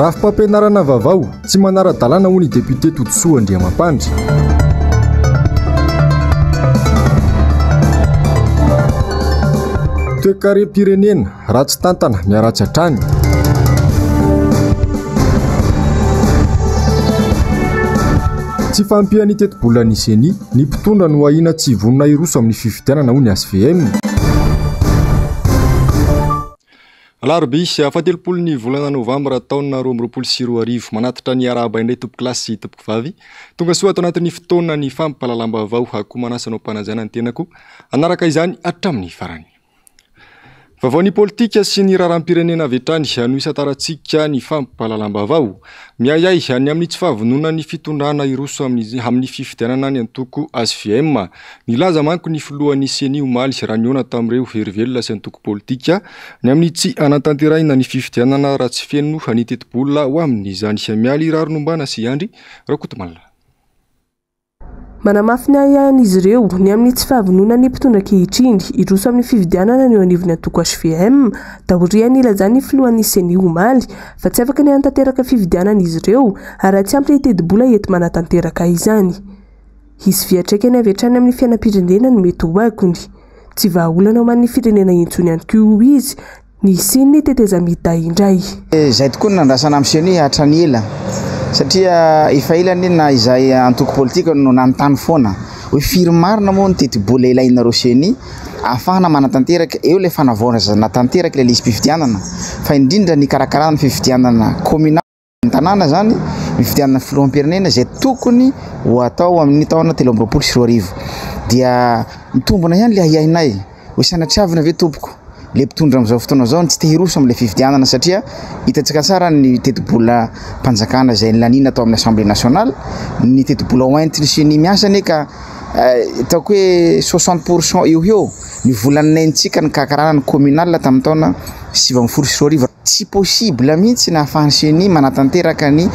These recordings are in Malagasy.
Rafim-pampianarana vaovao tsy manara-dalàna ho ny député Totosoa Andriamampandry. Toe-karem-pirenena ratsy tantana miaratsy hatrany. Tsy fampiany teti-bolan'ny CENI ny mpitondra no ahina tsy vonona iroso amin'ny fifidianana ho ny SVM. Alarobia fatelopolon'ny volana novambra taona 2024 manatitra ny arahaba indray tompo-kilasy tompoky vavy tonga soa ato anatin'ny fotoana ny fampahalalam-baovao hakomanasana mpanajana ny tenako anaraka izany hatramin'ny farany. Vaovao ny politika sy ny raharam-pirenena avy hatrany no isataratsika ny fampahalalam-baovao miayay any amin'ny tsy fahavonona ny fitondrana iroso amin'ny fifidianana ny antoko SVM. Nilaza manko ny filohan'ny CENI omaly raha niona tamin'ireo herivelona sy antoko politika ny amin'ny tsy anatanterahina ny fifidianana raha tsy feno ny teti-bola ho amin'izany mialy raronombana sy andry Rakotomala. Manamafy ny ayan'izy ireo ny amin'ny tsy fahavonona ny mpitondra ankehitriny iroso amin'ny fifidianana ny eo anivon'ny antoko SVM dahoriany ilazany filohan'ny CENI omaly fa tsy afaka ny anatanteraka fifidianana izy ireo ary tsy ampy teti-bola ety manatanteraka izany. Izy viatraikany avy hatrany amin'ny fiainam-pirenena ny mety ho akony. Tsy vahaolana ho man'ny firenena intsony ihany koa izy ny siny teteza miday indray. Izay tokoa nandrasana amin'ny CENI hatrany ela. Satria efa ilany na izay antoko politika no nanontany foana hoe firy marina moa ny teti-bola ilainareo CENI ahafahana manatanteraka eo ilay fanavaona natanteraka ilay izy fifidianana fa indrindra ny karakarana fifidianana communal ny tanàna zany fifidianana filoham-pirenena izay tokony ho atao amin'ny taona 2024 dia mitombona ihany ilay ahiahinay hoe sanatriavina ve tompoko le mpitondra amin'izao fotoana zao tsy te hiroso amin'ilay fifidianana satria hitantsika tsara ny teti-bola mpanjakana izay lanina atao amin'ny Assemblée nationale ny teti-bola hoentiny sy ny miasany ka ataoko hoe 60% eo ny volanaintsika ny karakarana ny communal tamin'ny taona 2024 tsy possible mihitsy na ahafahan'ny CENI manatanteraka ny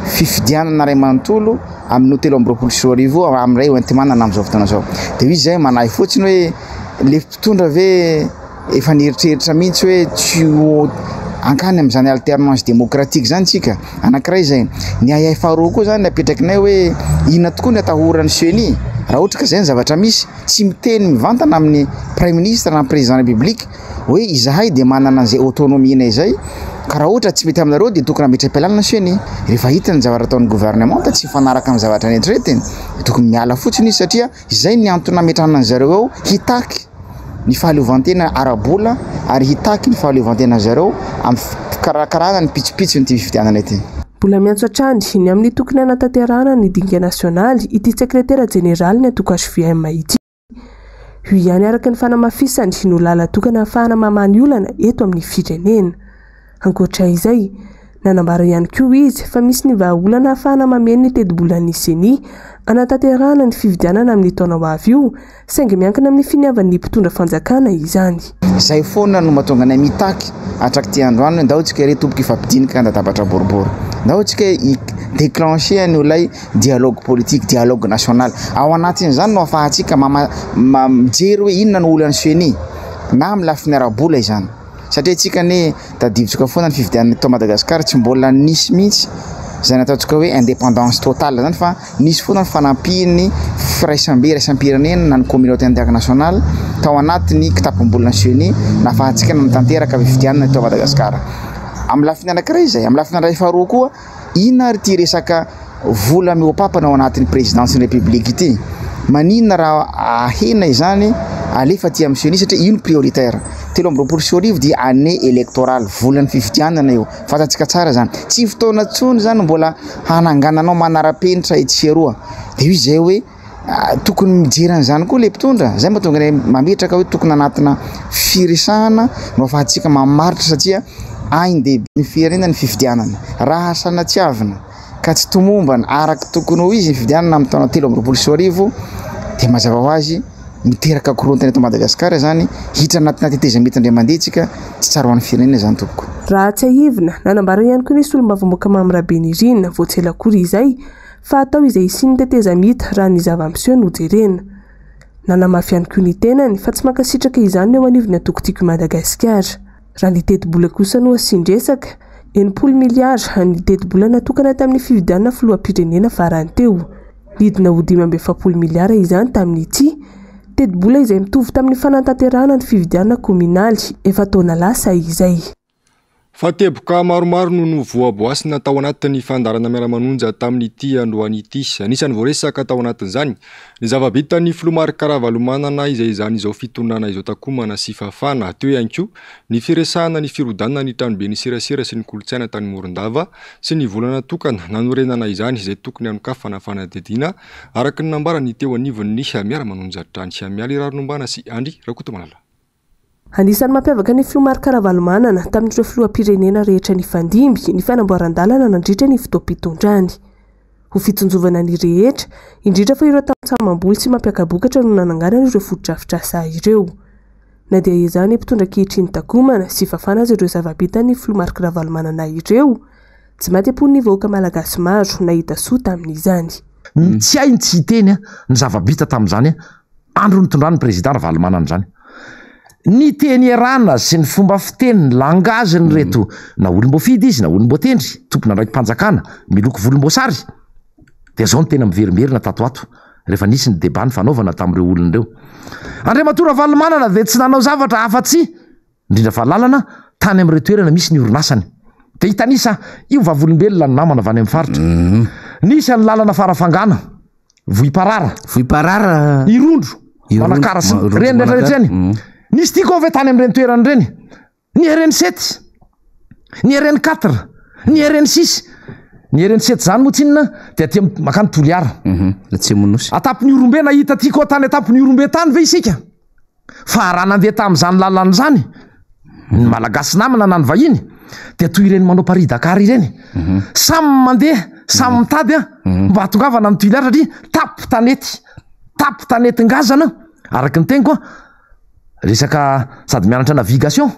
fifidianana ray manontolo amin'ny hotely 2024 amin'ray hoentimanana amin'izao fotoana zao dia izy zay manahy fotsiny hoe le mpitondra ve efa nieritreritra mihitsy hoe tsy ankany amin'izany alternance démocratique zany tsika anankiray zay ny ayay faharoa koa zany apetrakinay hoe inona tokoa ny atahoran'ny CENI raha ohatra ka zay ny zavatra misy tsy miteny mivantana amin'ny prime ministre na président république hoe izahay dia manana an'izay autonomie izay ka raha ohatra tsy mety aminareo dia tokony ametra-pialanana CENI rehefa hitany zavatra ataon'ny gouvernement tsy fanaraka amin'ny zavatra netretiny tokony miala fotsiny izy satria izay ny antony ametrahana an'zareo ao hitaky ny fahaleovantena ara-bola ary hitaky ny fahaleovantena zareo amin'ny karakarana ny pitsopitso ny fifidianana ity. Mbola miantso hatrany ny amin'ny tokony anatanterahana ny dinga nasionaly ity sekretera jeneraly ny antoko SVM ity. Io ihany araka ny fanamafisany no lala tokana ahafahana mamany olana eto amin'ny firenena. Ankoatra izay, nanambara ihany koa izy fa misy ny vahaolana ahafahana mameno ny teti-bolan'ny CENI anatanterahana ny fifidianana amin'ny taona ho avy io saingy miankina amin'ny finiavan'ny mpitondra fanjakana izany. Izay foana no mahatonga anay mitaky atrakty androany ndao tsika ire tomboka ifampidinika andatabatra boribory ndao tsika déclencher ny olay dialogue politique dialogue national ao anatin'izany no ahafahantsika mijery hoe inona no olan'ny CENI na amin'ny lafiny ara-bola izany satria tsika ne tadiditsika foana ny fifidianana eto Madagasikara tsy mbola nisy mihitsy zay nataontsika hoe indépendance totale zany fa nisy foana ny fanampiny firaisam-be raisam-pirenena na ny communauté internationale tao anatiny kitapom-bolana CENI nahafahantsika natanteraka fifidianana eto Madagasikara amin'ny lafiny anankiray zay amin'ny lafiny iray faharoa koa inona ary ty resaka vola mihoapapana ao anatin'ny présidence république ity maninona raha ahena izany alefa ty amin'ny CENI satria ino prioritaire 2024 dia année électorale volan'ny fifidianana io fantatsika tsara zany tsy fotoana tsony zany mbola hanangananao manara-penitra etsieroa dia io zay hoe tokony mijerana zany koa le mpitondra zay mahatonga ny mametraka hoe tokony anatina firesahana no ahafahantsika mamaritra satria ainy dehibe ny firenena ny fifidianana raha sanatsiavina ka tsy tomombana araka tokony ho izy ny fifidianana amin'ny taona 2024 dia mazava ho azy miteraka korontana eto Madagasikara zany hitra anatina teteza mety indray mandeha tsika tsy tsara ho an'ny firenena zany tompoko. Raha tsy ahivina nanambara ihany koa nisy olombavamboaka Mamirabenirina voatselakory izay fa atao izay isiny teteza mita raha ny zava-miseho no jerena. Nanamafy ihany koa ny tenany fa tsy mankasitraka izany eo anivony antoko tiako Madagasikara. Raha ny teti-bola kosa no asindresaka enimpolo miliara ny teti-bola natokana tamin'ny fividianana filoham-pirenena farany teo. Midina ho 5.7 miliara izany tamin'ity teti-bola izay mitovy tamin'ny fanantanterahana ny fividianana kominaly efa taona lasa izay. Fateboka maromaro no voaboasina tao anatin'ny fandarana miara-manonja tamin'ity androany ity. Anisan'ny voaresaka tao anatin'izany ny zava-bitan'ny Filomary Karavalomanana izay izany izao fitondrana izao takomana sy fafana. Teo ihany koa ny firesahana ny firodana ny tranobe ny serasera sy ny kolontsaina tany Morondava sy ny volana tokana nanorenana izany izay tokony anokafana fanadidina araka ny nambarany teo anivon'ny miara-manonja trany Siamialy Rarinombana sy Andry Rakotomalala. Anisan'ny mampiavaka ny Filomary Karavalomanana tamin'ireo filoham-pirenena rehetra ny fandimby ny fanamboaran-dalana nandritra ny fotoam-pitondrany. Ho fitsonjovana ny rehetra, indrindra fa ireo tamintsamam-boly sy mampiakabokatra no nananganana ireo foto-drafitrasa ireo. Na dia izany mpitondra ankehitriny takomana sy fafana azy ireo zava-bitan'ny Filomary Karavalomanana ireo, tsy maty-pon'ny vahoaka malagasy maro nahita soa tamin'izany. Tsy hainy tsy hiteny ny zava-bita tamin'izany andro nitondrany président Ravalomanana zany. Ny teny erana sy ny fomba fiteny ny langaziny reto na olom-boafidy izy na olom-boatendry tompona raiki-panjakana miloko volomboasary dia zao ny tena miverimerina tato ato rehefa nisy ny débat ny fanaovana tamin'ireo olon'ireo. Andriamatora Ravalomanana dia tsy nanao zavatra afa-tsy indrindra fa lalana tany amin'ireo toerana misy ny orinasany. Dia hitanisa io vavolombelona ny namana avy any amin'ny faritra. Nisy ny lalana farafangana voiparara irondro manakara sy reny rehetrarehetra any. Nisy tia koa ve tany amin'ireny toerany ireny ny RN 7 ny RN 4 ny RN 6 ny RN 7 zany motsinina dia tia makany Toliara atapony Orombe nahita tia koa tany atapony Orombe tany ve isika fa raha nandeha tamin'izany lalana zany ny malagasy namana na ny vahiny dia toy ireny manao Paris Dakar ireny samy mandeha samy mitady mba hatongavana ny Toliara satria tapy tanety-ngazana araka ny teny koa resaka sady mianatra navigation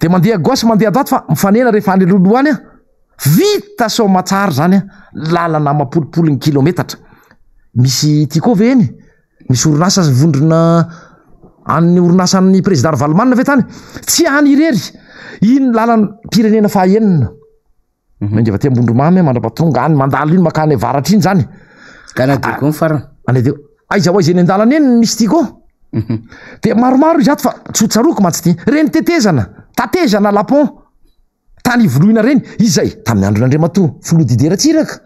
dia mandeha gauche mandeha droite fa mifanena rehefa any loloany vita somatsara zany lalana mapolipolo ny kilometatra. Misy ity koa ve eny misy orinasa vondrona an'ny orinasan'ny président Ravalomanana ve tany tsy any irery iny lalana pirenena fahaenina indreva ty Ambondromamy mandrapatonga any mandalo iny makany avaratra iny zany aiza ho aiza eny an-dalana eny misy ity koa. Dia maromaro izy ato fa tsotsaroko mantsy ty reny tatezana lapon tany ivoloina reny izay tamin'ny andron'Andriamatoa Filoha Dideratsiraka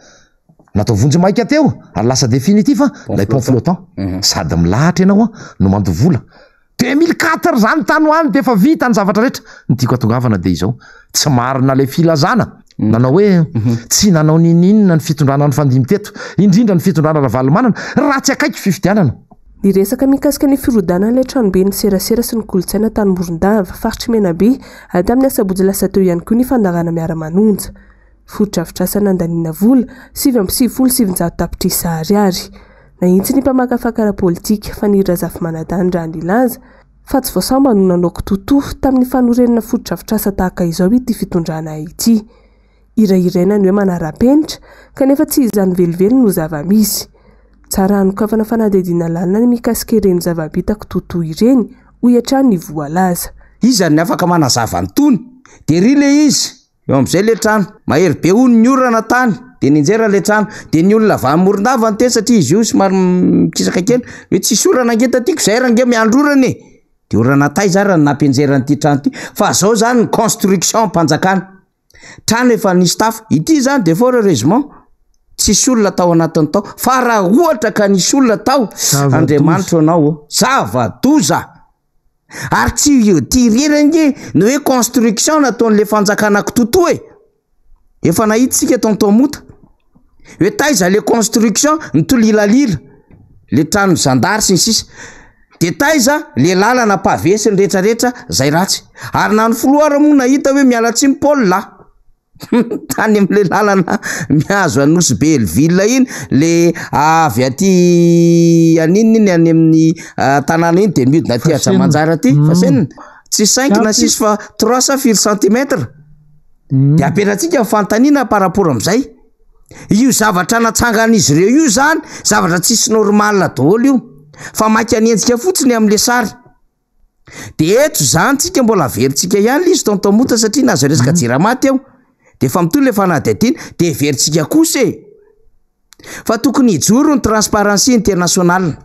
natao vonjy maika teo ary lasa définitif lay pont flottant sady milahatra ianao no mandovola 2004 zany tany hoany dia efa vita ny zavatra rehetra ny tiako atongavana dia izao tsy marina le filazana nanao hoe tsy nanao ninina ny fitondrana ny fandimy teto indrindra ny fitondrana Ravalomanana raha tsy akaiky fifidianana. Ny resaka mikasika ny firodana ilay tranobe ny serasera sy ny kolontsaina tany Morondava faritra Menabe tamin'ny asabotsy lasa teo ihany koa ny fandarana miara-manonja. Foto-drafitrasa nandaniana vola 7.7 tapitrisa ariary. Nahitsy ny mpamaka fakara politika fa ny Razafy Manadany raha nilaza fa tsy voasamba no nanao kitotoa tamin'ny fanorenana foto-drafitrasa tahaka izao ity fitondrana ity. Irairaina ny hoe manara-penitra kanefa tsy izany velively no zava-misy. Tsara anokafana fanadihadiana lalina ny mikasika ireny zava-bitako totoa ireny ho hiatrany ny voalaza. Izany afaka manazava ny tony dia ry le izy eo amin'izay le trano mahery be hono ny orana tany dia ninjera le trano dia ny olona avy amin'ny Morondava ny teny satria izy io somary mikisaka kely hoe tsisy orana angeta tiako izay range miandro orana e dia orana tay zara ny nampianjeran'ity trano ity fa zao zany ny construction mpanjakana trano efa nisy tafo ity zany dia fort heureusement tsisy olona tao anatiny tao fa raha ohatra ka nisy olona tao Andriamanitra anao zava-doza ary tsy tirerenge no hoe construction nataon'le fanjakana kitotoa efa nahitsika tontomota hoe taiza le construction ny tolilalila le trano zandary sy ny sisa dia taiza le lalana pavesy ny rehetrarehetra zay ratsy ary na ny foloara moa nahita hoe miala tsy Paul tany amin'le lalana mihazo anosy be Elville iny le avy aty anininy any amin'ny tanàna iny dia miodina aty Atramanjara aty fa senina tsy 5 na 6 fa 300 cm dia apetratsika fantaniana par rapport amin'izay io zavatra natsangan'izy ireo io zany zavatra tsisy normal daholo io fa maika anenjika fotsiny amin'le sary de eto zanytsika mbola veritsika ihany izy tontomota satria nazo resaka jiramaty eo de efa mitoy le fanadihadiana de veritsika kosa fa tokony hijoro ny transparency international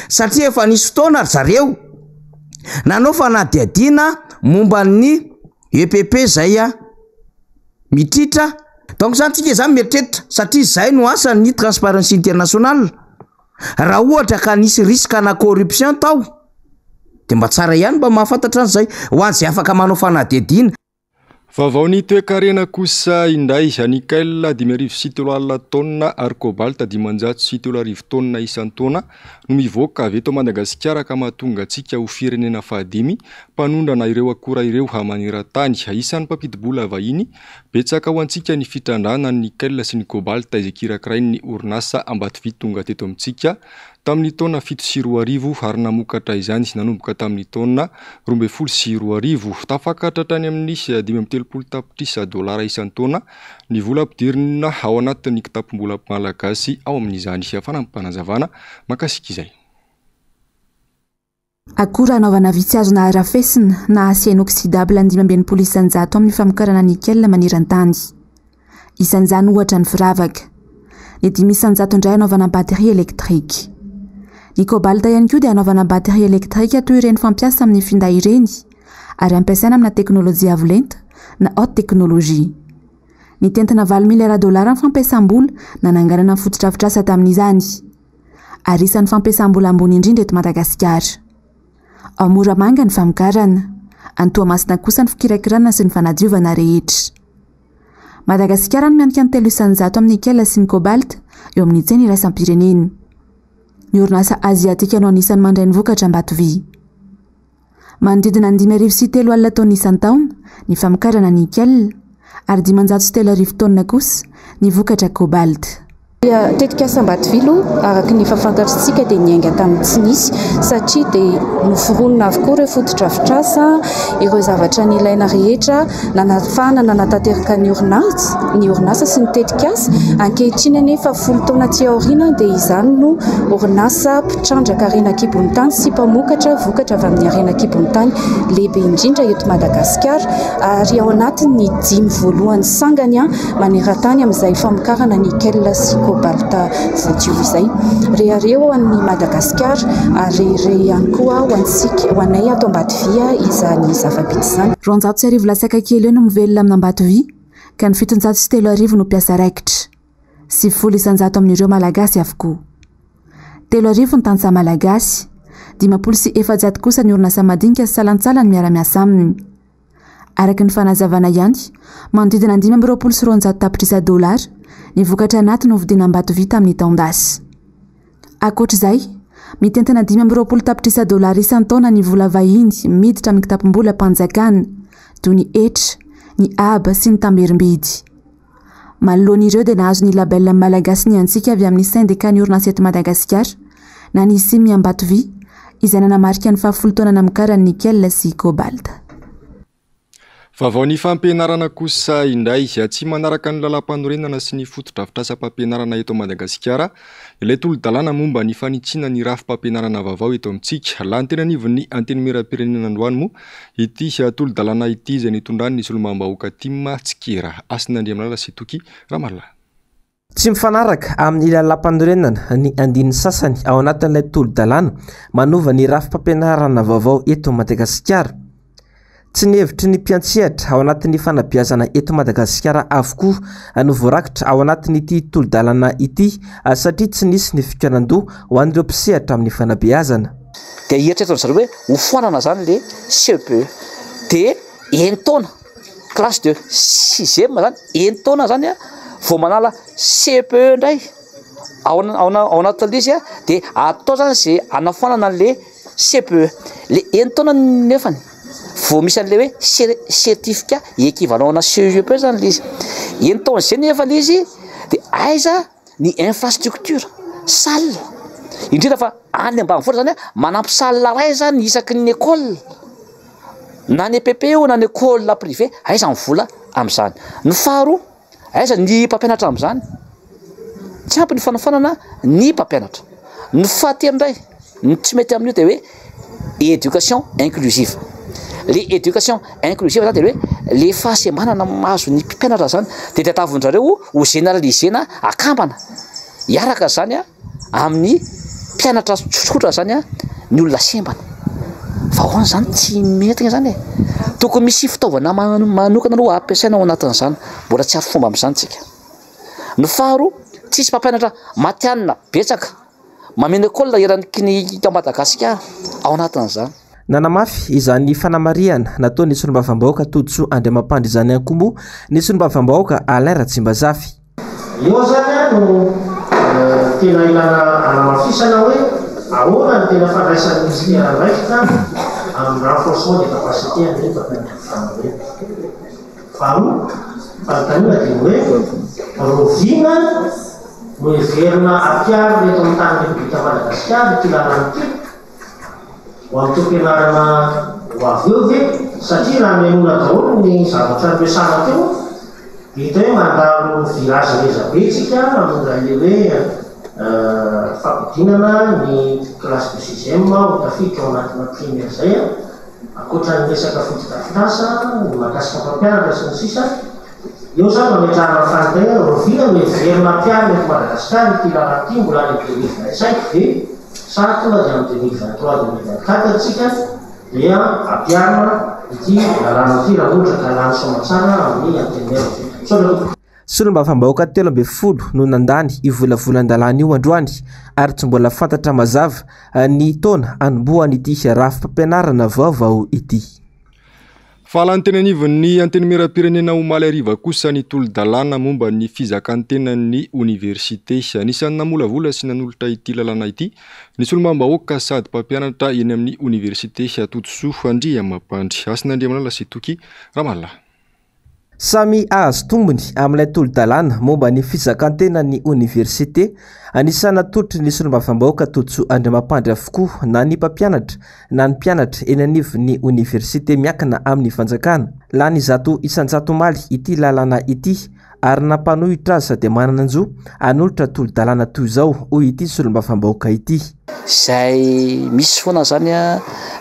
satria efa nisy fotoana zareo nanao fanadihadiana momba ny EPP zay mitritra donc zany tsika zany mieritreritra satria zay no asany transparency international raha ohatra ka nisy risque na corruption tao de mba tsara ihany mba mahafantatra an'izay ho an'izay afaka manao fanadihadiana. Vaovao ny toe-karena kosa indray Nickel 5.7 tonna ary cobalt 5.7 tonna isan-taona no mivoaka avy eto Madagasikara ka mahatonga antsika ho firenena fahadimy mpanondrana ireo akora ireo hamanera-tany. Isan'ny mpampidi-bola vahiny betsaka ho antsika ny fitrandrana ny nickel sy ny cobalt izay kirakirain'ny orinasa Ambatovy tonga teto amintsika tamin'ny taona 7.4 ary namokatra izany nanomboka tamin'ny taona 12.4 tafakatra tany amin'ny $5.30 tapitrisa isan-taona ny vola ampidirina ao anatin'ny kitapom-bola malagasy ao amin'izany fanampanazavana makasika izay. Akora anaovana vitsy na arafesina na acier inoxydable 5.0 isan-jato amin'ny famokarana nickel maniran-tany. Isan'izany ohatra ny firavaka. Ny 5 isan-jato indray anaovana batterie électrique. Ny cobalt ihany koa dia anaovana batterie électrique toy ireny fampiasa amin'ny finday ireny ary ampiasaina amina teknôlôjia avolenta na haute technologie. Ny tentina $20 miliara ny fampiasam-bola na nanganana fototra-fitrasa tamin'izany. Ary isan'ny fampiasam-bola ambony indrindra eto Madagasikara. Ao Moramanga ny famokarana, any Toamasina kosa ny fikirakirana sy ny fanadiovana rehetra. Madagasikara no mianika ny 3 isan-jato amin'ny nickel sy ny cobalt eo amin'ny tsena iraisam-pirenena. Ny orinasa aziatika no anisan'ny mandray ny vokatra Ambatovy. Manodidina 5.3 tonna isan-taona ny famokarana nickel ary 503 tonna kosa ny vokatra cobalt. Tetika Ambatovy araka ny fahafantatritsika dia niainga tamin'ny tsy nisy satria dia noforonina avokoa ireo fototra-fitrasa ireo zavatra ny ilaina rehetra nanafana na natateraka ny orinasa sy ny tetikasa ankehitriny anefa 10 taona aty aoriana dia izany no orinasa mpitrandraka arena kibon'ny tany sy mpamokatra vokatra avy amin'ny arena kibon'ny tany lehibe indrindra eto Madagasikara ary ao anatiny 5 voalohany sangany maneran-tany amin'izay famokarana nickel sy cobalt voadio izay rehareo an'ny Madagasikara ary ihany koa ho antsika ho anay ato Ambatovy izany zava-bitsy izany. 200 lasaka kely eo no mivelona amin'ny Ambatovy ka ny 703 no mpiasa raikitra sy 10 isan-jato amin'ireo malagasy avokoa. 3 ny tansa malagasy 54 kosa ny orinasa madinika sy salantsala ny miara-miasa aminy. Araka ny fanazavana ihany manodidina $5.4 tapitrisa ny vokatra anaty no vidiana Ambatovy tamin'ny taon-dasy. Ankoatr'izay, mitentina $5.0 tapitrisa isan-taona ny vola vahiny miditra amin'ny kitapom-bola mpanjakana toy ny etra, ny aba sy ny tamberinbidy. Manoloan'ireo dia nahazo ny label malagasy ny antsika avy amin'ny syndika ny orinasa eto Madagasikara na ny simy Ambatovy izay nanamarika ny 10 taona namokarana nickel sy cobalt. Vaovao ny fampianarana kosa indray tsy manaraka ny lalam-panorenana sy ny fototra-fitrasam-pampianarana eto Madagasikara ilay tolo-dalàna momba ny fanitsina ny rafim-pampianarana vaovao eto amintsika. Laha ny tena nivon'ny anteny miram-pirenena androany moa ity tolo-dalàna ity izay nitondrany ny solombam-bahoaka Tima Tsikera Asin'Andriamalala sy Toky Ramallah. Tsy mifanaraka amin'ny lalam-panorenana ny andiny sasany ao anatin'ilay tolo-dalàna manova ny rafim-pampianarana vaovao eto Madagasikara. Tsy nihevitry ny mpiantsehatra ao anatin'ny fanabeazana eto Madagasikara avokoa no voarakitra ao anatin'ity tolo-dalàna ity satria tsy nisy ny fikanan-doha ho an'ireo mpisehatra amin'ny fanabeazana. Dia hieritrereto zareo hoe hofoanana zany le CPE dia enitaona classe de 6e zany enitaona zany vao manala CPE indray ao anatin'ilay izy dia atao zany izay anafoanana le CPE le enitaona nefany vao misy an'ilay hoe certificat équivalent na CEP zany le izy enitaona izay nefa le izy dia aiza ny infrastructure salle indrindra fa any ambanivohitra zany manampy salle ray zany isaky ny école na ny EPP io na ny école privé aiza ny vola amin'izany. Ny faharoa aiza ny mpampianatra amin'izany tsy ampy ny fanafanana ny mpampianatra. Ny fahatelo indray ny tsy mety amin'io dia hoe éducation inclusive. Le éducation inclusive zany de hoe le fahasembanana mahazo ny mpianatra zany de tiatavonjareo ho généralisena akambana hiaraka zany amin'ny mpianatra tsotsotra zany ny olona sembana fa hoany zany tsy metiny zany tokony misy fitaovana manokana aloha ampiasaina ao anatin'izany mbola tsy ary fomba amin'izany tsika. Ny faharo tsisy mpampianatra matianina betsaka mameno école eraniky ny Madagasikara ao anatin'izany. Nanamafy izany fanamariana nataony solombavambahoaka Toditsoa Andriamampandry izany ankomo ny solombavambahoaka Alain Ratsimbazafy. Io zany no tena ilana anamafisana hoe ahoana ny tena fandraisan'ny ministère raika amin'ny renforcement des capacités amin'ny mpampianatra. Faharoa fanontaniana dia hoe rovina no heverina ampiary reto amin'ny tany Repoblika Madagasikara ity lalana ity ho amin'ny toam-pianarana ho avy eo ve satria raha mihainoana daholo ny zavatra ampiasana teo hita hoe mandalo village rezabe tsika amin'ilay hoe fampidinana ny classe de 6e ho tafiditra ao anatina primaire zay akoatra ny resaka fototafinasa ny mahakasika mpampianatra sy ny sisa. Eo zany mametrahana fantegna rovina no heverina ampiary eto Madagasikara ity lalana ity mbola any 2025 de sa tonga dia amin'ny 2023-2024 tsika dia ampiarina ity lalana ity raha ohatra ka lany somatsara amin'ny antenera. Solombavambahoaka 13 no nandany io volavolan-dalàna io androany ary tsy mbola fantatra mazava ny taona anombohany ity rafim-pampianarana vaovao ity. Fahalantenanivon'ny antenimera-pirenena Omaly Ariva kosa ny tolo-dalàna momba ny fizakan-tenan'ny université anisan'ny namolavola sy nanolotra ity lalàna ity ny solombavambahoaka sady mpampianatra eny amin'ny université Toditsoa Andriamampandry. Asin'Andriamanala sy Toky Ramallah. Samy azo tombony amin'ilay tolo-dalàna momba ny fizakan-tenan'ny université anisana tolotry ny solombavambahoaka Toditsoa Andriamampandry avokoa na ny mpampianatra na ny mpianatra eny anivon'ny université miankina amin'ny fanjakana. Lany zato isanjato maly ity lalàna ity ary nampanohitra azy sady manana anjo anolotra tolo-dalàna toy izao hoy ity solombavambahoaka ity. Zay misy foana zany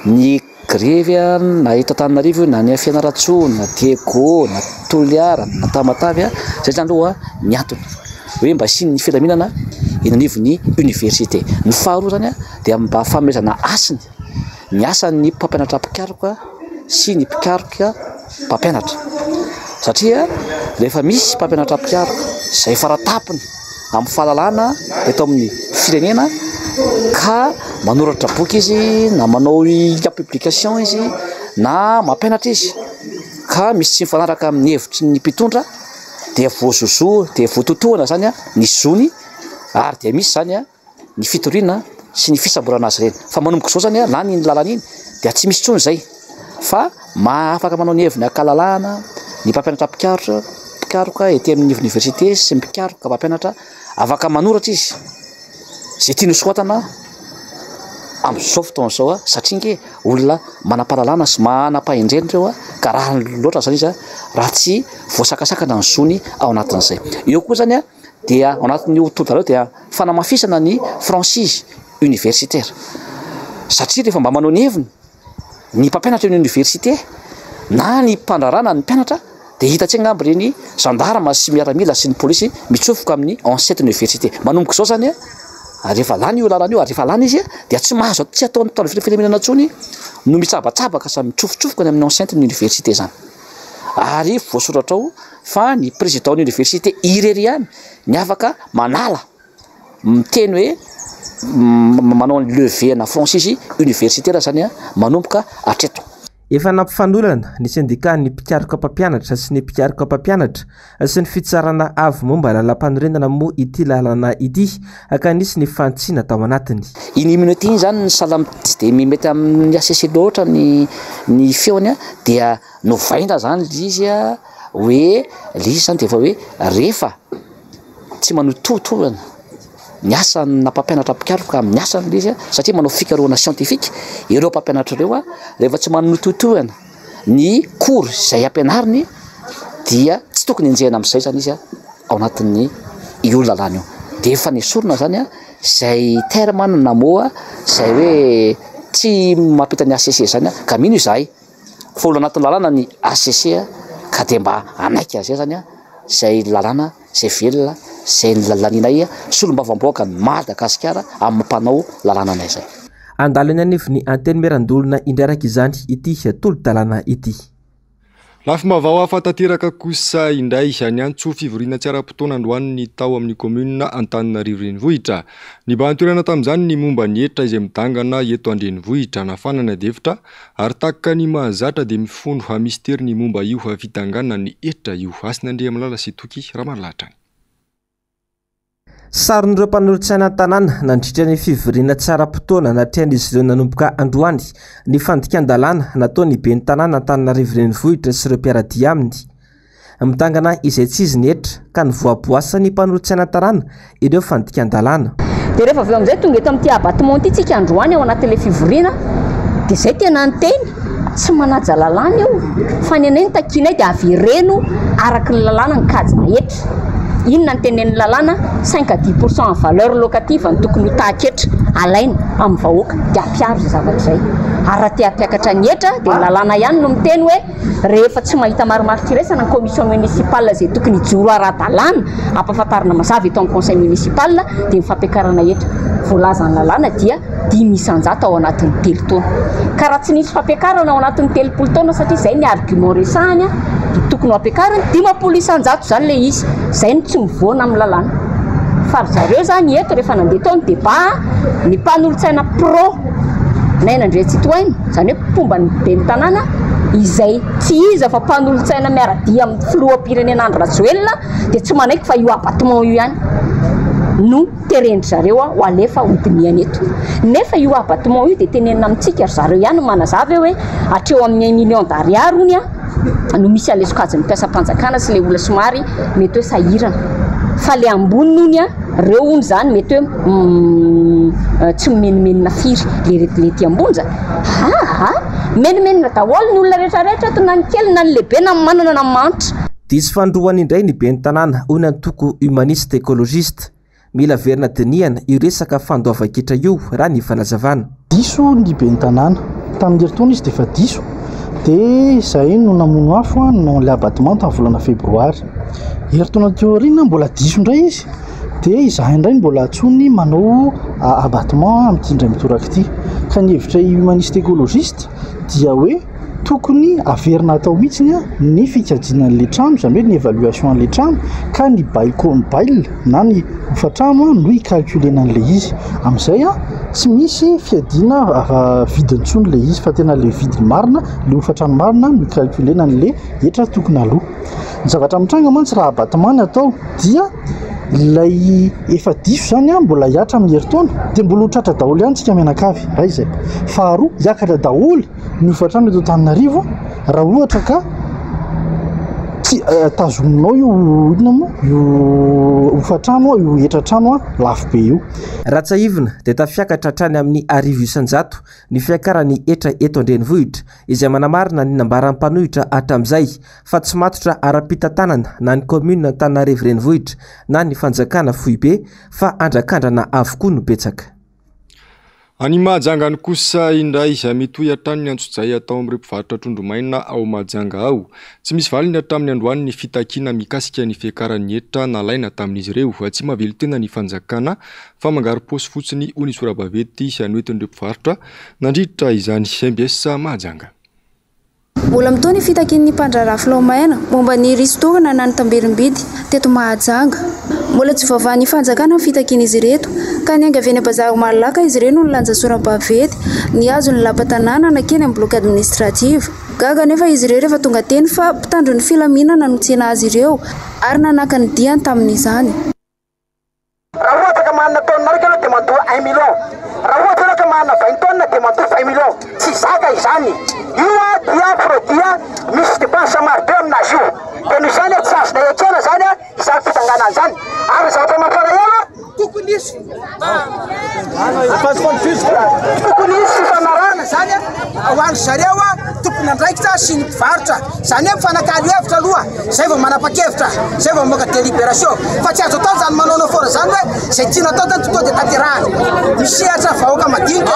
ny grevy na eto Antananarivo na ny Fianaratsoa na Diego na Toliara na Tamatavy zay zany aloha miantona hoe mba siny ny filaminana eny anivon'ny université. Ny faharoa zany dia mba fanomezana asiny ny asan'ny mpampianatra mpikaroka sy ny mpikaroka mpampianatra satria rehefa misy mpampianatra mpikaroka zay faratapony amin'ny fahalalana eto amin'ny firenena ka manoratra boky izy na manao publication izy na mampianatra izy ka misy tsy mifanaraka amin'ny hevitry ny mpitondra dia voazozo dia voatotoana zany ny zony ary dia misy zany ny fitoriana sy ny fisamborana azy ireny. Fa manomboka izao zany lany ny lalana iny dia tsy misy tsony zay fa afaka manao ny heviny akalalana ny mpampianatra mpikaroka ety amin'ny université sy mpikaroka mpampianatra afaka manoratra izy zay tiany soatana amin'izao fotoana izao satria nge olona manam-pahalalana sy manam-pahendrena ireo ka raha loatra zany izy raha tsy voasakasakana ny zony ao anatin'izay. Eo koa zany dia ao anatin'ny tolo-dalàna dia fanamafisana ny franchise universitaire satria rehefa mba manao ny heviny ny mpampianatra ny université na ny mpandrarana ny mpianatra dia hitatsy angamba ireny gendarme sy miaramila sy ny polisy mitsofoka amin'ny ancienne université. Manomboka izao zany rehefa lany io lalana io ary rehefa lany izy dia tsy mahazo tsy ataony tao filaminana tsony no mitsabatsabaka sa mitsofotsofoko ny amin'ny ancienne université zany. Ary voasoratra ao fa ny président ny université irery ihany ny afaka manala miteny hoe manao ny levée na franchise universitaire zany manomboka hatreto. Efa nampifanolana ny syndicat ny mpikaroka mpampianatra sy ny mpikaroka mpampianatra sy ny fitsarana avy momba lalam-panorenana moa ity lalàna ity ka nisy ny fantsiana tao anatiny. Iny minute iny zany ny salamy tsy dia mimety amin'ny asese loatra ny feony dia novaina zany izy hoe izy zany dia efa hoe rehefa tsy manototoana ny asana mpampianatra mpikaroka amin'ny asana izy satria manao fikarohana scientifique ireo mpampianatra ireo rehefa tsy manototoana ny cours zay ampianariny dia tsy tokony enjehana amin'izay zany izy ao anatin'ny io lalàna io. Dia efa nesorina zany zay terme na moa zay hoe tsy mampita ny ACC zany a ka mino izahay folo anatin'ny lalàna ny ACC ka de mba anaiky azy zany a zay lalàna zay velona zay laninay solombavam-boaka ny Madagasikara amin'ny mpanao lalàna anay zay. Andalany anivy ny anteny merandolona indraraka izany ity tolo-dalàna ity. Lafy mavao afatanteraka kosa indray izany antso fivoriana tsy ara-potoana androany tao amin'ny komuna Antananarivo renivohitra. Ny bantoerana tamin'izany ny momba ny etra izay midangana eto an-drenivohitra nafanana devitra ary taka ny mahazatra dia mifono hamistery ny momba io fitangana ny etra io. Asina Andrea Malala sy Toky Ramanilatra. Saron'ireo mpanolotsaina tanàna nandritra ny fivoriana tsara potoana natrehan'izy ireo nanomboka androany ny fandikan-dalàna nataony ben'ny tanàna Antananarivo renivohitra sy ireo mpiaradia aminy. Mitangana izay tsy izy ny etra ka nivoaboasa ny mpanolotsaina tanàna ireo fandikan-dalàna. Dia rehefa avy amin'izay tonga eto amin'ity abatiment ity tsika androany ao anatin'ilay fivoriana dia izay tena anteny tsy manaja lalàna io fa ny anay ny takinay dia avy ireno araka ny lalàna ny kajina etra. Inona ny tenen'ny lalàna 5 à 10% en valeur locative ny tokony ho tahaketra alaina amin'ny vahoaka dia ampiaro izay zavatra izay. Ary raha te hampiakatra ny etra dia ny lalàna ihany no miteny hoe rehefa tsy mahita marimarikiraisana ny commission municipale izay tokony hijoro ara-dalàna ampahafantarina mazava eto amin'ny conseil municipal dia mifampiakarana etra. Voalaza ny lalàna dia 10,000 ao anatin'ny 3 taona. Ka raha tsy nisy fampiakarana ao anatin'ny 3 taona satria izay ny argument resahany dia tokony ho ampiakarana 10,100 zany le izy. Zay ny tsy mivoana amin'ny lalàna. Fa zareo zany eto rehefa nandeha tao ny débat ny mpanolotsaina pro Naina Andrea Titoaina zany hoe mpomban'ny ben'ny tanàna izay tsy iza fa mpanolotsaina miaradia amin'ny filoham-pirenena Andry Rajoelina dia tsy manaiky fa io abattement io ihany no terendry zareo ho alefa hodiniany eto. Nefa io abattement io dia tenenina amintsika ry zareo ihany manazava hoe hatreo amin'ny 1 million d'ariary hony no misy alesokajy mampiasa mpanjakana sy le olona somary mety hoe sahirana. Fa le ambony hony reo hony zany mety hoe tsy menimenina firy le retilety ambony zany. Menimenina daholo ny olona rehetrarehetra to na ny kely na ny lehibe na manana na manitra. Disy fandroany indray ny ben'ny tanàna hoy ny antoko humaniste écologiste. Mila verina diniana io resaka fandoavan-kitra io raha ny fanazavana. Diso ny ben'ny tanàna tamin'ny herintaona izy dia efa diso dia izay no namono afo no le abattement tamin'ny volana febroary. Herintaona teoriana mbola diso indray izy dia izahay indray mbola atsony manao abattement amin'ity indray mitoraka ity. Ka ny hevitra humaniste écologiste dia hoe tokony averina atao mihitsiny ny fikajianan'le trano izany hoe ny évaluation an'le trano ka ny bail comme bail na ny hofatrano no hikalkulena an'le izy. Amin'izay tsy misy fiadiana vidintsony le izy fa tena le vidiny marina le hofatrano marina no hikalkulena an'le etra tokony aloha. Ny zavatra mitranga mantsy raha abattement ny atao dia ilay efa diso zany mbola hiatra amin'ny herintaona dia mbola ho tratra daholo ihany tsika mianakavy raha izay. Faharoa hiakatra daholo ny hofatrano eto Antananarivo raha ohatra ka tsy tazominao io inona moa io hofatrano io etratrano lafo be io. Ratsaivina dia tafiakatra hatrany amin'ny 900 ny fiakarany etra eto an-drenivohitra izay manamarina ny nambaran'ny mpanohitra hatramin'izay fa tsy matotra ara-pitantanana na ny komuna Antananarivo renivohitra na ny fanjakana Foibe fa andrakandrana avokoa no betsaka. Any Mahajanga kosa indray izay mitohy hatrany ny antsojay atao amin'ireo mpivarotra trondromaina ao Mahajanga ao. Tsy misy valiny hatramin'ny androany ny fitakiana mikasika ny fiakaran'ny etra nalaina tamin'izy ireo. Tsy mavelo tena ny fanjakana fa mangary paosy fotsiny hoy ny sora-bavety izany hoentin'ireo mpivarotra nandritra izany MBS Mahajanga. Mbola mitony fitakian'ny mpandraraha filomaina momba ny ristorana na ny tamberim-bidy teto Mahajanga. Mbola tsy vavahan'ny fanjakana ny fitakian'izy ireto ka ny angaveny bazary Malaka izy ireo no nilanja sora-bavety ny azo ny lapan-tanàna na keny amin'ny bloc administrative. Gaga nefa izy ireo rehefa tonga teny fa mpitandro ny filaminana no tsena azy ireo ary nanaka ny diany tamin'izany. Raha ohatra ka manana taonina araka aloha dia mandoa 1 million. Raha ohatra ka manana 20 taonina dia mandoa 20 million. Tsy zaka izany. Io dia produit misy dépense maro be aminazy io. Dia noho izany tsy azona ekena zany izany fitangana zany. Ary zavatra mampalahelo tokony isy tokony isy fifanarahana zany ho an'ny zareo tompony andraikitra sy ny mpivarotra. Zany hoe mifanakalo hevitra aloha zay vao manapa-kevitra zay vao mamoaka délibération fa tsy azo atao zany manao fora zany hoe zay tiana atao zany tonga dia tanterahana misehatra vahoaka madinika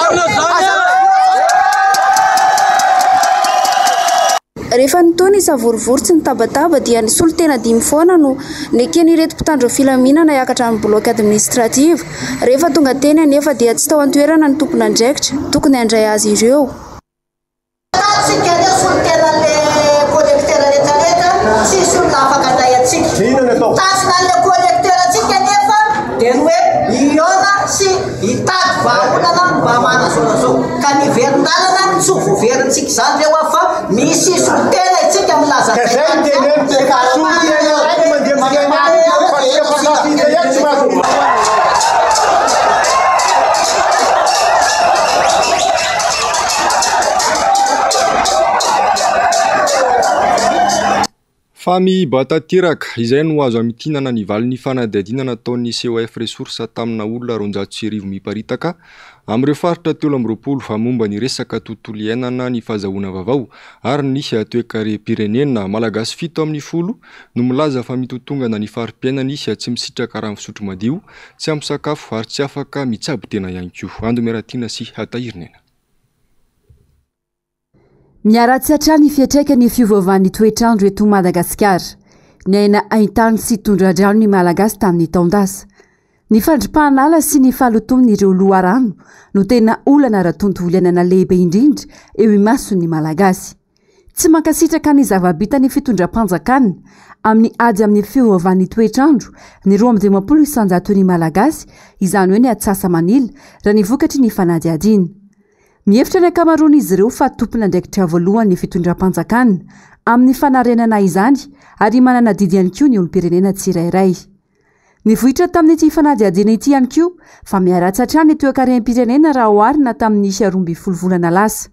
rehefa nytaona isavorivory tsy nitabataba dia ny solo tena dimy foana no nekenireto mpitandro filaminana hiakatra amin'ny bloc administrative rehefa tonga teny anefa dia tsy tao antoerana ny tompona andraikitra tokony handray azy ireo hitady vahaolana mba manazonazao ka niverindalana tsy hoverintsika izany reo a fa misy solotena itsika milaza Fami Batatiraka izay no azo amitinana ny valin'ny fanadihadina nataon'ny COF Resources tamina olona 400 miparitaka amin'ireo faritra 17 fa momba ny resaka tontolo iainana ny fahazahoana vaovao ary ny toe-kare pirenena malagasy 7 amin'ny 10 no milaza fa mitotongana ny fari-piainany tsy misitraka raha misotro madio tsy ampy sakafo ary tsy afaka mitsabo tena ihany koa ando miaratina sy hatahirnena. Miaratsy hatrany fiatraikany fiovaovan'ny toetrandro eto Madagasikara. Ny aina ahitany sy tondradrano ny malagasy tamin'ny taondasa. Ny fandripahanala sy ny fahalotomin'ireo loharano no tena olana raha tontolo iainana lehibe indrindra eo imason'ny malagasy. Tsy mankasitraka ny zava-bitany fitondram-panjakana amin'ny ady amin'ny fiovaovan'ny toetrandro ny 20 isanjaton'ny malagasy izany hoe ny atsasa manila raha ny vokatry ny fanadihadina. Mihefitra ny akamaroan'izy ireo fa tompona andraikitra voalohany ny fitondram-panjakana amin'ny fanarenana izany ary manana didy ihany koa ny olom-pirenena tsirairay. Ny vohitra tamin'ity fanadihadiana ity ihany koa fa miaratsy hatrany ny toe-karem-pirenena raha oharina tamin'ny 12 volana lasa.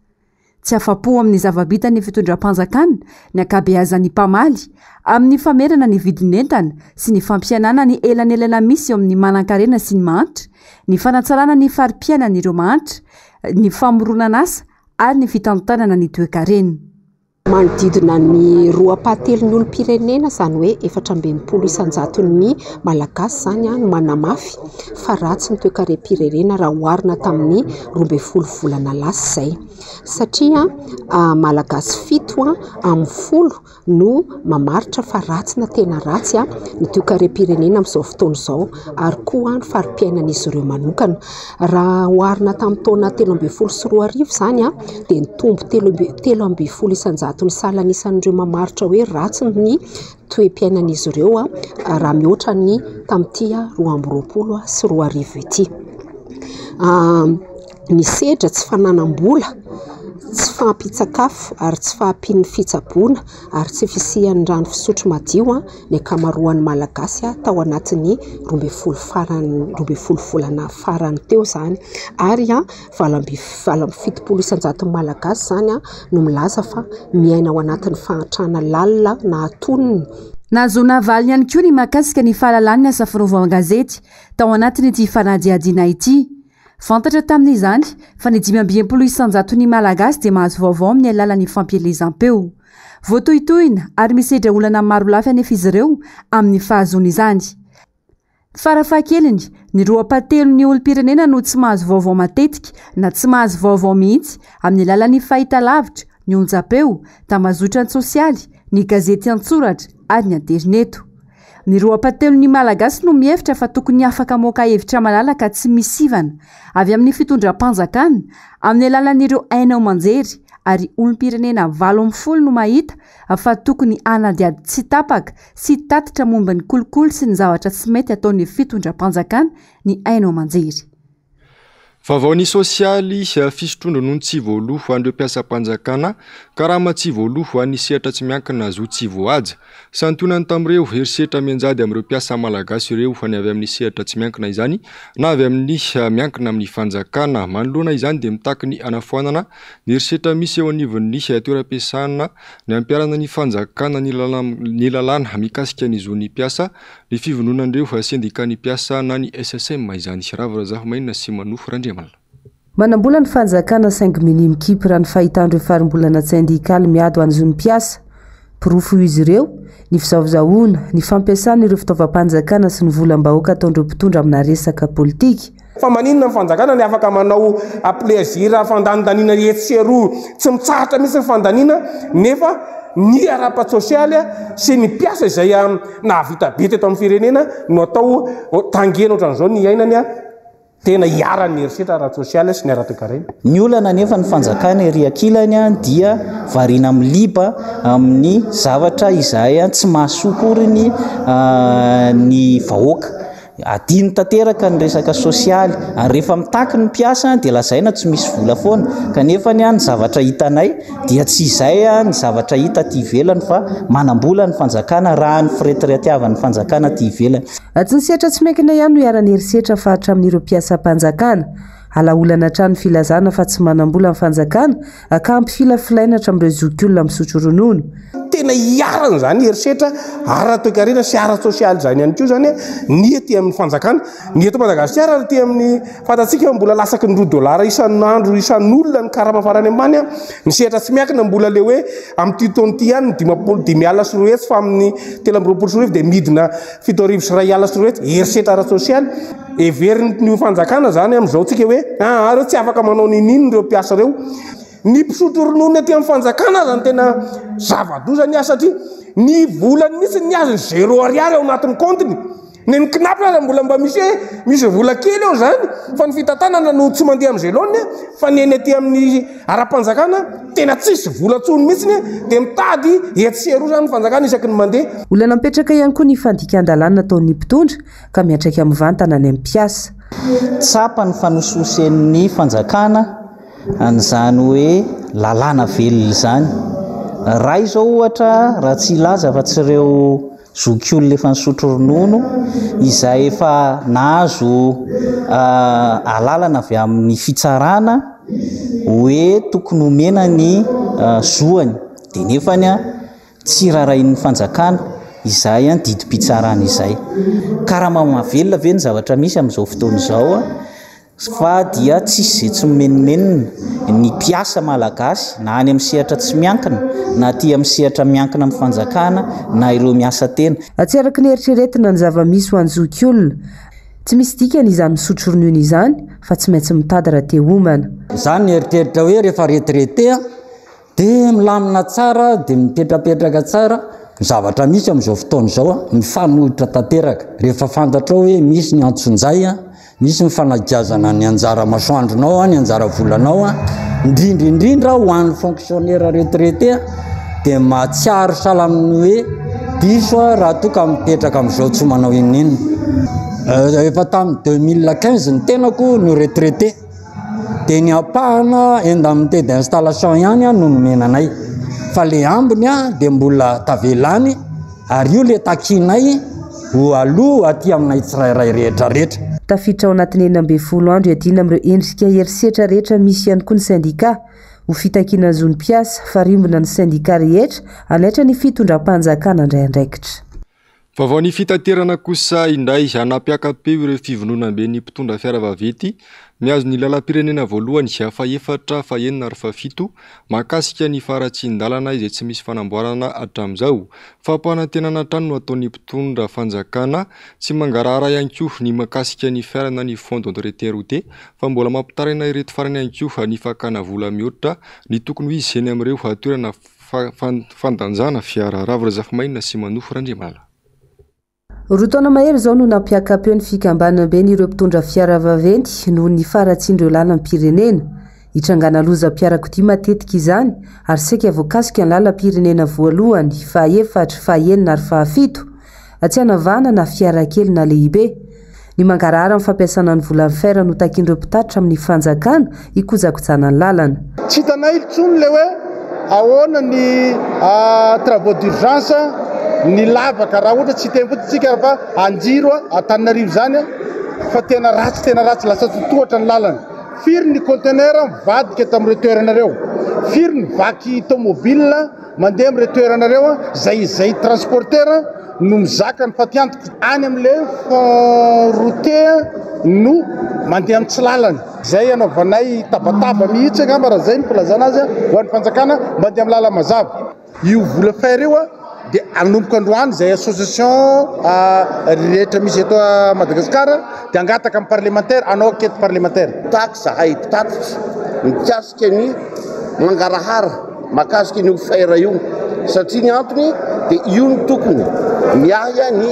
Tsy afa-po amin'ny zava-bitany fitondram-panjakana ny akabeazan'ny mpamaly amin'ny famerana ny vidin'entana sy ny fampianana ny elanelana misy eo amin'ny manan-karena sy ny mahantra, ny fanatsarana ny fari-piainan'ireo mahantra, ny famoronana asa ary ny fitantanana ny toe-karena. Manodidina ny 2.7 ny olom-pirenena izany hoe 420 isanjaton'ny malagasy izany no manamafy fa ratsy ny toe-karem-pirenena raha oharina tamin'ny 12 volana lasa izay. Satria malagasy 7 amin'ny 10 no mamaritra fa ratsy na tena ratsy ny toe-karem-pirenena amin'izao fotoana izao ary koa ny fari-piainan'izy ireo manokana. Raha oharina tamin'ny taona 13 izany dia nitombo 13 isanjato ny sala anisan'ireo mamaritra hoe ratsy ny toe-piainan'izy ireo raha mihoatra ny tamin'ity 2020 sy 2020 ity. Ny sedra tsy fananam-bola, tsy fahampitsakafo ary tsy fahampian'ny fitsaboana ary tsy fisian'ny rano fisotro madio ny akamaroan'ny malagasy tao anatin'ny 12 volana farany teo izany ary 70 isanjaton'ny malagasy izany no milaza fa miaina ao anatin'ny fahantrana lalina na atonony. Nahazoana valy ihany koa ny mahakasika ny fahalalan'ny asa fanaovana gazety tao anatin'ity fanadihadiana ity. Fantatra tamin'izany fa ny 520 isanjaton'ny malagasy dia mahazo vaovao amin'ny alalan'ny fampielezam-peo. Voatohitohina ary misedra olana maro lafy anefa izy ireo amin'ny fahazoana izany. Farafahakeliny ny 2.7 ny olom-pirenena no tsy mahazo vaovao matetika na tsy mahazo vaovao mihitsy amin'ny alalan'ny fahitalavitra, ny onjam-peo, tambazotra sosialy, ny gazety an-tsoratra ary ny aterineto. Ny 2.7 ny malagasy no mihefitra fa tokony afaka moka hevitra malalaka tsy misivana avy amin'ny fitondram-panjakana amin'ny alalan'ireo aina aman-jery ary olom-pirenena 70 no mahita fa tokony anadiady tsy tapaka sy tatitra momba ny kolokolo sy ny zavatra tsy mety ataon'ny fitondram-panjakana ny aina aman-jery. Vavaony sosialy fisotroana noho ny tsy voaloha ho an'ireo mpiasam-panjakana karama tsy voaloha ho an'ny sehatra tsy miankina zo tsy voahaja. Santionany tamin'ireo herisetra mianjady amin'ireo mpiasa malagasy ireo fa ny avy amin'ny sehatra tsy miankina izany na avy amin'ny miankina amin'ny fanjakana. Manoloana izany dia mitaky ny anafoanana ny herisetra misy eo anivon'ny toeram-piasana ny ampiarana ny fanjakana ny lalàna mikasika ny zo ny mpiasa ny fivononan'ireo sendikan'ny mpiasa na ny SSM izany. Ravira Zafimaina sy Manofo Randriamanana. Manambola ny fanjakana 5 milim kipy raha ny fahitandreo farimbolana sindikaly miado an'izony mpiasa. Pirofo izy ireo ny fizaozahoana ny fampiasana ireo fitaovam-panjakana sy ny volam-bahoaka ataondreo mpitondra amina resaka politika. fa maninona ny fanjakana ny afaka manao plaisir fandandanina etseroa tsy mitsahatra mihitsy ny fandaniana nefa ny arapat sosialy sy ny mpiasa izay nahavita be teto amin'ny firenena no atao tangena ohatran'izao ny ainany tena hiaran'ny erisetra ara-sosialy sy ny ara-toekarena. Ny olana nefa ny fanjakana ery ankilany dia variana amin'ny liba amin'ny zavatra izay tsy mahasokoriny ny vahoaka. Adiny tanteraka ny resaka sosialy ary rehefa mitaky ny mpiasa dia lazaina tsy misy vola foana kanefa ny zavatra hitanay dia tsy izay ny zavatra hita aty ivelany fa manambola ny fanjakana raha ny firetiretiavan'ny fanjakana aty ivelany. Tsy ny sehatra tsy miankina ihany no iarany herisetra fa hatramin'ireo mpiasam-panjakana alaolana hatrany filazana fa tsy manambola ny fanjakana akampy filafilaina hatramin'ireo zokiolona misotro ronono. Tena hiarana zany herisetra ara-toekarena sy ara-sosialy zany ihany koa zany ny ety amin'ny fanjakana ny eto Madagasikara ty amin'ny fantatsika mbola lasaky ny $2 isan'andro isan'olona ny karama farany ambany ny sehatra tsy miankina mbola le hoe amin'ny titony ty ihany 500 sy 1000 fa amin'ny 320 dia midina 700 sy 100 herisetra ara-sosialy everiny fanjakana zany amin'izao tsika hoe reo tsy afaka manao ninino reo mpiasa reo. Ny mpisotro ronono aty amin'ny fanjakana zany tena zava-doza ny asa satria ny volany mihitsy ny azy 0 ariary ao anatin'ny comptiny. Ny kinapina mbola mba misy vola kely eo zany fa ny fitantanana no tsy mandeha amin'ny zelony fa ny eny aty amin'ny ara-panjakana tena tsisy vola tsony mihitsy dia mitady etseroa zany ny fanjakana isaky ny mandeha. Olana mipetraka ihany koa ny fandikan-dalàna nataon'ny mpitondra ka miatraiky amin'ny vantana any amin'ny mpiasa. Tsapa ny fanososen'ny fanjakana an'izany hoe lalàna velona zany. Raha izao ohatra raha tsy ilaza fa tsy ireo zokiolona efa nisotro ronono izay efa nahazo alalana avy amin'ny fitsarana hoe tokony homena ny zoany dia nefany tsy rarahin'ny fanjakana izay didim-pitsarana izay. Karama mahavelona ve ny zavatra misy amin'izao fotoana izao fa dia tsisy izay tsy menomenina ny mpiasa malagasy na any amin'ny sehatra tsy miankina na aty amin'ny sehatra miankina amin'ny fanjakana na ireo miasa tena. Tsy araky ny eritreretina ny zava-misy ho an'ny zokiolona tsy misy dikany izany misotro ronono izany fa tsy maintsy mitady raha te homana. Izany ny eritreritra hoe rehefa retraité dia milamina tsara dia mipetrapetraka tsara ny zavatra misy amin'izao fotoana izao mifanohitra tanteraka rehefa fantatra hoe misy ny antsonjay misy ny fanagazana ny anjara masoandronao ny anjara volanao indrindra ho an'ny fonctionnaire retraité dia mahatsiaro sala amin'ny hoe diso raha toka mipetraka amin'izao tsy manao inona. Efa tamin'ny 2015 ny tenako no retraité dia ny apahana enda amin'ny té d'installation ihany no nomenanay fa le ambiny dia mbola tavelany ary io le takinay ho aloha aty aminay tsirairay rehetrarehetra. Tafiditra ao anatin'ny 12 andro iadina amin'ireo endrika herisetra rehetra misy ihany koa ny syndika ho fitakiana zony mpiasa fa rimbona ny syndika rehetra anaitra ny fitondram-panjakana indraindraikitra. Vaovao ny fitaterana kosa indray anampiakapeo ireo fivononambe ny mpitondra fiara vaventy miazo ny lalam-pirenena voalohany fa efatra fa enina ary fa fito mahakasika ny faratsian-dalana izay tsy misy fanamboarana hatramin'izao. Fampanantenana trano no ataon'ny mpitondra fanjakana tsy mangarahara ihany koa ny mahakasika ny fiara na ny fond d'entretien routier fa mbola mampitaraina ireto farany ihany koa ny fakana vola mihoatra ny tokony ho izy eny amin'ireo toerana fandanjana fiara. Ravitra Zafamaina sy Manofo Randrimala. Roa taona mahery izao no nampiakapeo ny fikambanana be ny ireo mpitondra fiara vaventy noho ny faratsian'ireo lalam-pirenena. Hitrangana lozam-piarakodia matetika izany ary saika voakasika ny lalam-pirenena voalohany fa efatra fa enina ary fa fito tsy hanavana na fiara kely na lehibe. Ny mangarahara amin'ny fampiasana ny volan'ny fer no takian'ireo mpitatitra amin'ny fanjakana hikojakojana ny lalana. Tsy hitanay intsony le hoe ahoana ny travaux d'urgence ny lavaka raha ohatra tsy tempotsika fa anjiro Antananarivo zany fa tena ratsy lasa totohatra ny lalana. Firy ny conteneur mivadika eto amin'ireo toeranareo, firy ny vaky tomobile mandeha amin'ireo toeranareo zay transporteur no mizakany fa tiantoko any amin'le routier no mandeha amin'ny tsy lalana. Zay anaovanay tabataba mihitsy angamba raha zay ny filazana azy ho an'ny fanjakana mandeha amin'ny lala mazava. Io vola fer io dia anomboka androany izay association rehetra misy eto Madagasikara dia angataka amin'ny parlementaire anao enquête parlementaire taky zahay mpitatitra mikasika ny mangarahara mahakasika ny fer io satria ny antony dia io ny tokony miahya ny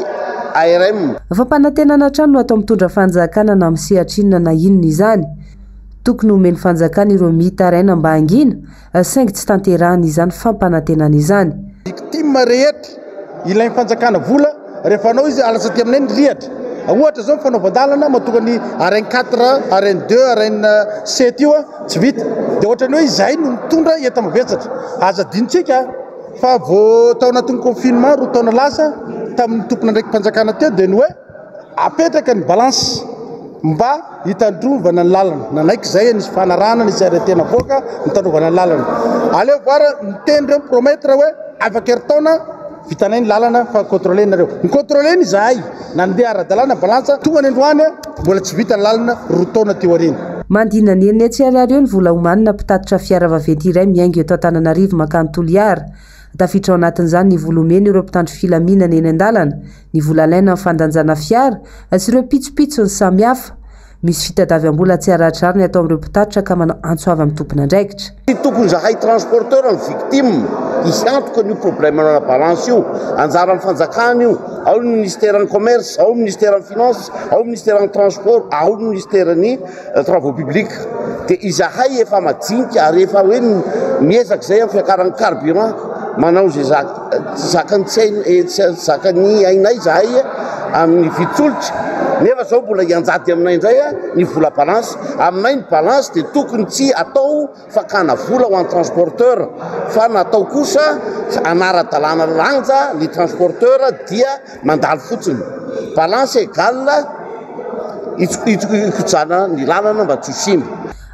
ARM. Fampanantenana trano no atao mitondra fanjakana na misehatra na inona izany. Tokony omeny fanjakana ireo mitaraina mba hangina saingy tsy tanterahana izany fampanantenana izany. Victime rehetra ilainy fanjakana vola rehefa anao izy alasa ty aminay ny rihatra. Ohatra zao fanaovandalana mahatonga ny arène 4, arène 2, arène 7 io tsy vita. Dia ohatrany hoe izay no mitondra enta mavetsatra. Aza dinitsika fa vao tao anatin'ny confinement roa taona lasa tamin'ny tompona ndraiky mpanjakana teo dia ny hoe apetraka ny balance mba hitandrovana ny lalana. Nanaiky zay nisy fanarana nisy arretena voaka mitandrovana ny lalana. Aleo voara mitendry promettre hoe afaka heritaona vitanay ny lalana fa contrôlenareo. Ny contrôleny izahay nandeha ara-dalàna balance tonga ny androany mbola tsy vita ny lalana roa taona teo ariny. Mandina ny eny Antsiarareo ny vola omanina mpitatitra fiara vaventy iray miainga eto Antananarivo makany Toliara. Tafiditra ao anatin'izany ny vola omeny ireo mpitandro filaminana eny an-dalana, ny vola alaina amin'ny fandanjana fiara sy ireo pitsopitsony samihafa. Misy fitadiavam-bola tsy aratrariny atao amin'ireo mpitatitra ka manao antsoava amin'ny tompona andraikitra. Tokony zahay transporteur ny victime hisantoka ny problème na balance io anjaran'ny fanjakana io ao ny ministère ny commerce, ao ny ministère ny finance, ao ny ministère ny transport, ao ny ministère ny travaux publics. Dia izahay efa majinika ary efa hoe miezaka zay amin'ny fiakaran'ny carburant manao zay zakany ainay zahay amin'ny vitsolotra. Nefa zao mbola hianjady aminay indray ny vola balance. Aminay ny balance dia tokony tsy atao fakana vola ho an'ny transporteur fa natao kosa anara-dalàna lanja ny transporteur dia mandalo fotsiny. Balance égale ikojana ny lalana mba tsy simba.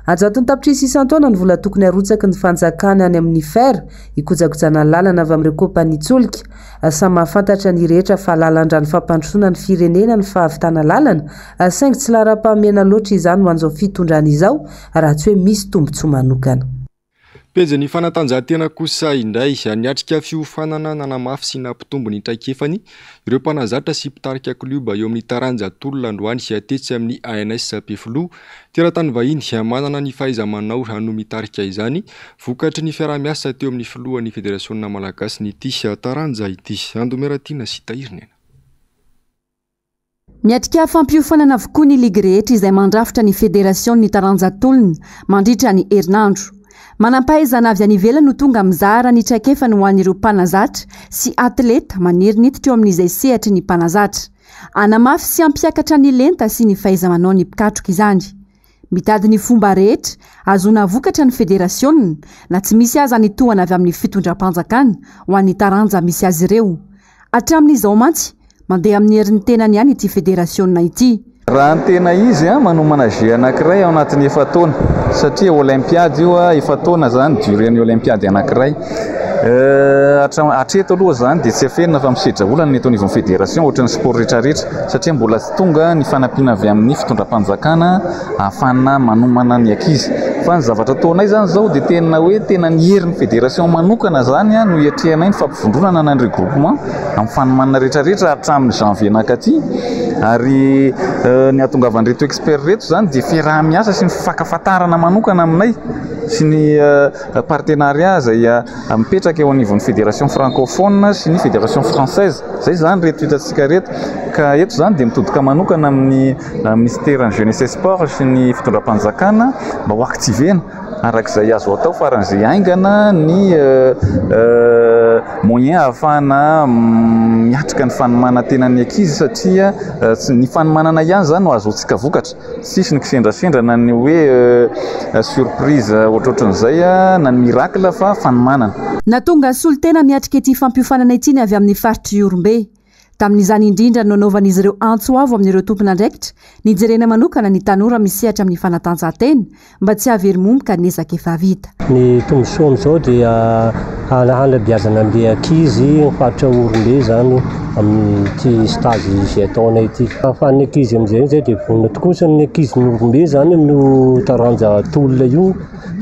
Ajatony tapitrisy isan-taona ny vola tokony arotsaky ny fanjakana any amin'ny fer ikojakojana ny lalana avy amin'ireo kompania tsolika. Samy mahafantatra ny rehetra fa lalan-drano fampandrosoana ny firenena ny fahavitana lalana saingy tsy lara-pahamena loatra izany ho an'izao fitondrana izao raha tsy hoe misy tombotsoa manokana. Pejy ny fanatanjahantena kosa indray niatrika fiofanana nanamafy sy nampitombo ny traikefany ireo mpanazatra sy mpitarika klioba eo amin'ny taranjatolona androany sy atetsy amin'ny ANS Pefilo teratany vahiny manana ny fahaiza-manao no mitarika izany vokatry ny fiaramiasa teo amin'ny filohan'ny federasiona malagasy ny tisy taranja ity Andomeratiana sy Tahirina. Miatrika fampiofanana avokoa ny ligy rehetra izay mandrafitra ny federasiona taranjatolona mandritra ny herinandro. Manampahaizana avy any ivelany no tonga mizara ny traikefany ho an'ireo mpanazatra sy atleta maniry niditra eo amin'izay sehatry ny mpanazatra. Anamafy sy ampiakatra ny lenta sy ny fahaiza-manao ny mpikatroka izany. Mitady ny fomba rehetra azona vokatra ny federasiona na tsy misy aza ny tohana avy amin'ny fitondram-panjakana ho an'ny taranja misy azy ireo. Hatramin'izao mantsy mandeha amin'ny herin'ny tenany ihany ity federasiona ity. Raha ny tena izy manomana jeu anankiray ao anatin'ny efa-taona satria olympiady io efa-taona zany duren'ny olympiady anankiray. Hatreto aloha zany dia tsy afenina fa misedra olana ny eto anivon'ny federation ohatran'ny sport rehetrarehetra satria mbola tsy tonga ny fanampiana avy amin'ny fitondram-panjakana ahafana manomana ny ankizy. Fa ny zavatra ataonay zany zao dia tena hoe tena ny herin'ny federation manokana zany no hiatrehanay ny fampivondronana na ny regroupement amin'ny fanomanana rehetrarehetra hatramin'ny janvier nakaty. Ary ny ahatongavan'ireto expert reto zany dia fiaraha-miasa sy ny fakafatarana manokana aminay sy ny partenariat izay mipetraka eo anivon'ny fédération francophone sy ny fédération française. Zay zany reto hitantsika reto ka eto zany dia mitodika manokana amin'ny ministère ny jeunesse et sport sy ny fitondram-panjakana mba ho aktivena arak'izay azo atao faran'izay aingana ny moyen ahafahana miatrika ny fanomana tena ny ankizy satria ny fanomanana ihany zany no azontsika vokatra sisy ny kisendrasendra na ny hoe surprise ohatrohatran'izay na ny miracle fa fanomanana. Natonga solitena miatrika ity fampiofanana ity ny avy amin'ny faritry Iorombe. Tamin'izany indrindra nanaovan'izy ireo antsoavo amin'ireo tompon'andraikitra nijerena manokana ny tanora misehatra amin'ny fanatanjahantena mba tsy havery momboka nezaka efa vita. Ny tombotsoa amin'izao dia hanabeazana an'le ankizy mifatotra orombe zany amin'ity stage izay ataona ity. Ahafahan'ny ankizy amin'izay zay dia vonona tokoa sa ny ankizy ny orombe zany no taranja tolona io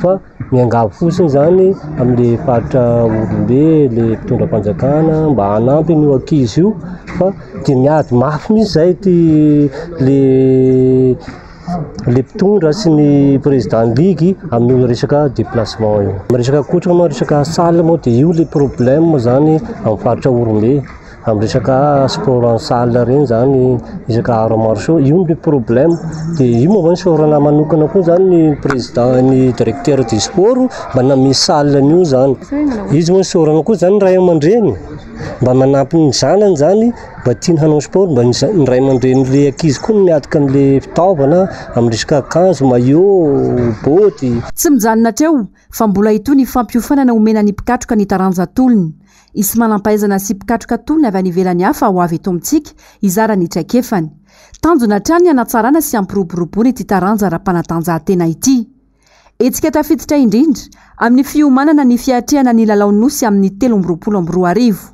fa miangavy fosiny zany amin'le faritra orombe le mpitondram-panjakana mba hanampy io ankizy io fa dia miady mafy mihitsy zay ty le mpitondra sy ny président ligue amin'ny resaka déplacement io. Resaka kotrana moa resaka salle moa dia io le problème zany amin'ny faritra orombe amin'ny resaka sport en salle reny zany resaka art martiaux io le problème dia io moa zany sorana manokana koa zany ny président ny directeur du sport mba namisy salle io zany izy moa sorana koa zany ray aman-dreny mba manampy ny zanany zany mba tiany hanao sport mba ny ray aman-dren'le ankizy koa miatika an'le fitaovana amin'ny resaka akanjo maillot boty. Tsy mijanona treo fa mbola itony fampihofanana omena ny mpikatroka ny taranja tolony. Isy manampahaizana sy mpikatroka tolony avy any ivelany hafa ho avy eto amintsika izara ny traikefany. Tanjona hatrany hanatsarana sy ampiroboroboana ity taranja ara-panatanjahantena ity. Etsika tafiditra indrindra amin'ny fiomanana ny fiatrehana ny lalao nosy amin'ny 13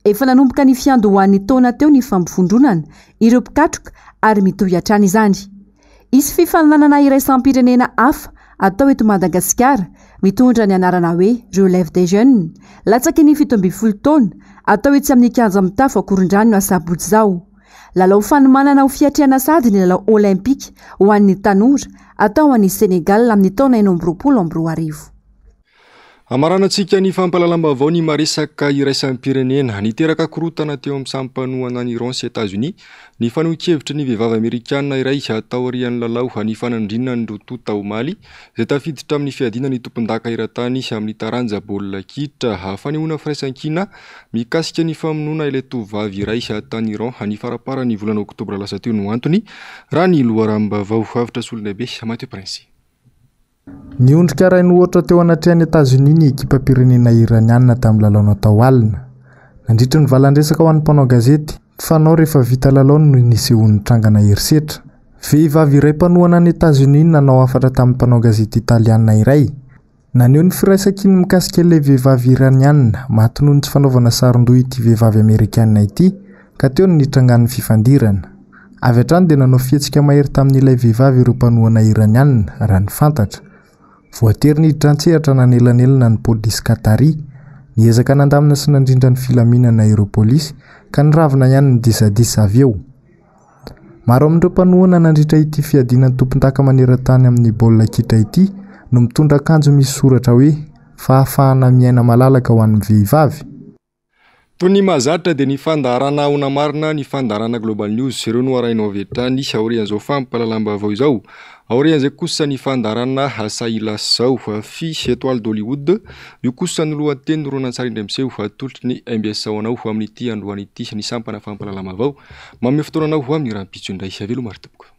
efa nanomboka ny fiandohan'ny taona teo ny fampifondronana ireo mpikatroka ary mitohy hatrany izany. Isy fifananana iraisam-pirenena hafa atao eto Madagasikara mitondra ny anarana hoe Relève des Jeunes latsaky ny 17 taona atao etsy amin'ny kianja mitafa Korondrano no asabotsy zao. Lalao fanomanana ho fiatrehana sady ny lalao olimpika ho an'ny tanora atao an'ny Sénégal amin'ny taona 2024. Amaranantsika ny fampalalam-baovao ny maresaka iraisam-pirenena niteraka korotana teo amin'ny sampanoana ny Iran sy États-Unis ny fanohikevitra ny vehivavy Amerikanina iray atao arian'ny lalao hanifanandrinana ny rototo tao Mali izay tafiditra amin'ny fiadina ny tompon-daka eran-tany amin'ny taranja baolina kitra hafanehoana firaisan-kina mikasika ny famonoana ilay tovovavy iray tany Iran ny faraparany volana oktobra lasa teo no antony raha ny loharam-baovao avitra solonaibe Mathieu Prince. Niondrika rainy ohatra teo anatrehany États-Unis ny ekipa pirenena iraniana tamin'ny lalao natao alina. Nandritra ny valan-dresaka ho an'ny mpanao gazety, fanao rehefa vita lalao no nisehon'ny trangana herisetra. Vehivavy iray mpanohana any États-Unis nanao hafatra tamin'ny mpanao gazety italiana iray. Naneho ny firaisan-kiny mikasika ilay vehivavy iraniana mahatonony ny tsy fanaovana saron-doha ity vehivavy Amerikanina ity ka teo ny nitrangan'ny fifandirana. Avy hatrany dia nanao fihetsika mahery tamin'ilay vehivavy ireo mpanohana iraniana raha ny fantatra. Voatery ny trantsehatra nanelanelana ny polisy Katari, niezaka nandamina sy nandrindra ny filaminana ireo polisy ka niravina ihany ny disadisa avy eo. Maro amin'ireo mpanohana nandritra ity fiadinan'ny tompon-daka maneran-tany amin'ny baolina kitra ity no mitondra akanjo misy soratra hoe fahafahana miaina malalaka ho an'ny vehivavy. Toy ny mahazatra dia ny fandaharana ahona marina ny fandaharana Global News ireo no arainao avy hatrany aorian'izao fampalalam-baovao izao. Aorian'izay kosa ny fandaharana Hasailas zao Fish Étoile d'Hollywood io kosa ny lohateny noronantsara indray miseho atolotry ny MBS ao anao amin'ity androany ity ny sampana fampalalam-baovao manome fotoana anao amin'ny rahampitso indray velomary tompoko.